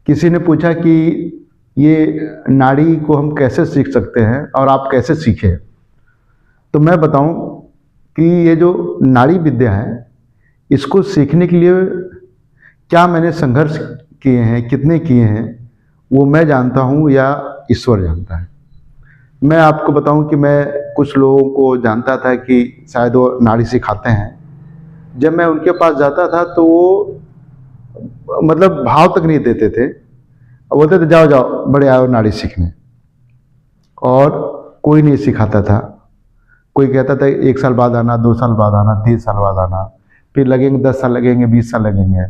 किसी ने पूछा कि ये नाड़ी को हम कैसे सीख सकते हैं और आप कैसे सीखे। तो मैं बताऊं कि ये जो नाड़ी विद्या है, इसको सीखने के लिए क्या मैंने संघर्ष किए हैं, कितने किए हैं, वो मैं जानता हूँ या ईश्वर जानता है। मैं आपको बताऊं कि मैं कुछ लोगों को जानता था कि शायद वो नाड़ी सिखाते हैं। जब मैं उनके पास जाता था तो वो मतलब भाव तक नहीं देते थे और बोलते थे जाओ जाओ बड़े आओ नाड़ी सीखने, और कोई नहीं सिखाता था। कोई कहता था 1 साल बाद आना, 2 साल बाद आना, 3 साल बाद आना, फिर लगेंगे 10 साल लगेंगे, 20 साल लगेंगे।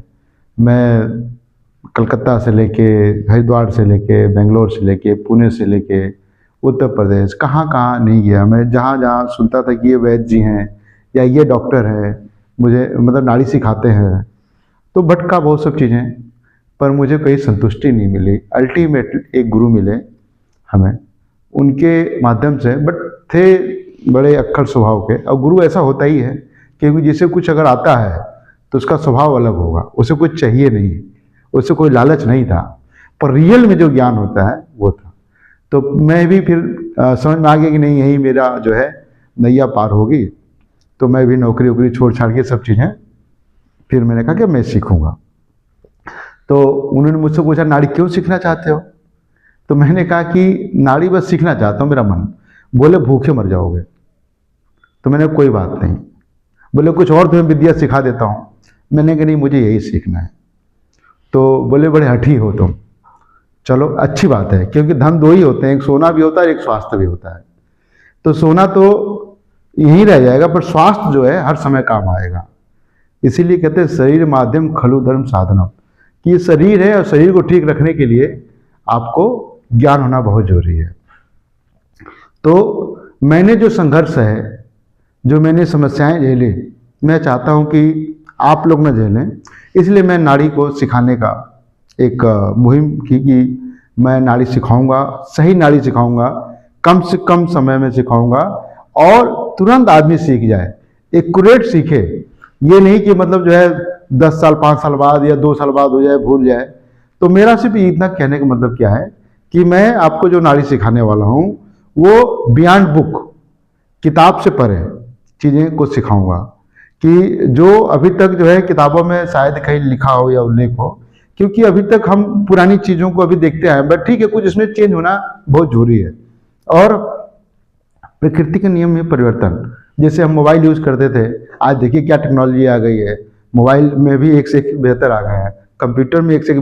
मैं कलकत्ता से लेके, हरिद्वार से लेके, बेंगलोर से लेके, पुणे से लेके, उत्तर प्रदेश, कहाँ कहाँ नहीं गया मैं। जहाँ जहाँ सुनता था कि ये वैद्य जी हैं या ये डॉक्टर हैं, मुझे मतलब नाड़ी सिखाते हैं, तो भटका बहुत सब चीज़ें, पर मुझे कहीं संतुष्टि नहीं मिली। अल्टीमेट एक गुरु मिले हमें उनके माध्यम से, बट थे बड़े अक्खड़ स्वभाव के। और गुरु ऐसा होता ही है क्योंकि जिसे कुछ अगर आता है तो उसका स्वभाव अलग होगा, उसे कुछ चाहिए नहीं, उसे कोई लालच नहीं था, पर रियल में जो ज्ञान होता है वो था। तो मैं भी फिर समझ में आ गया कि नहीं, यही मेरा जो है नैया पार होगी। तो मैं भी नौकरी वोकरी छोड़ छाड़ के सब चीज़ें, फिर मैंने कहा कि मैं सीखूंगा। तो उन्होंने मुझसे पूछा नाड़ी क्यों सीखना चाहते हो। तो मैंने कहा कि नाड़ी बस सीखना चाहता हूँ, मेरा मन। बोले भूखे मर जाओगे। तो मैंने कोई बात नहीं। बोले कुछ और तुम्हें विद्या सिखा देता हूँ। मैंने कहा नहीं, मुझे यही सीखना है। तो बोले बड़े हठी हो तुम। चलो अच्छी बात है, क्योंकि धन 2 ही होते हैं, एक सोना भी होता है, एक स्वास्थ्य भी होता है। तो सोना तो यहीं रह जाएगा, पर स्वास्थ्य जो है हर समय काम आएगा। इसीलिए कहते हैं शरीर माध्यम खलु धर्म साधनम, कि ये शरीर है और शरीर को ठीक रखने के लिए आपको ज्ञान होना बहुत जरूरी है। तो मैंने जो संघर्ष है, जो मैंने समस्याएं झेली, मैं चाहता हूं कि आप लोग न झेलें। इसलिए मैं नाड़ी को सिखाने का एक मुहिम की कि मैं नाड़ी सिखाऊंगा, सही नाड़ी सिखाऊंगा, कम से कम समय में सिखाऊंगा और तुरंत आदमी सीख जाए, एक्यूरेट सीखे। ये नहीं कि मतलब जो है 10 साल 5 साल बाद या 2 साल बाद हो जाए, भूल जाए। तो मेरा सिर्फ इतना कहने का मतलब क्या है कि मैं आपको जो नाड़ी सिखाने वाला हूँ वो बियॉन्ड बुक, किताब से परे चीज़ें को सिखाऊंगा, कि जो अभी तक जो है किताबों में शायद कहीं लिखा हो या उल्लेख हो। क्योंकि अभी तक हम पुरानी चीज़ों को अभी देखते हैं, बट ठीक है, कुछ इसमें चेंज होना बहुत जरूरी है। और प्रकृति के नियम में परिवर्तन, जैसे हम मोबाइल यूज़ करते थे, आज देखिए क्या टेक्नोलॉजी आ गई है। मोबाइल में भी एक से एक बेहतर आ गए हैं, कंप्यूटर में एक से एक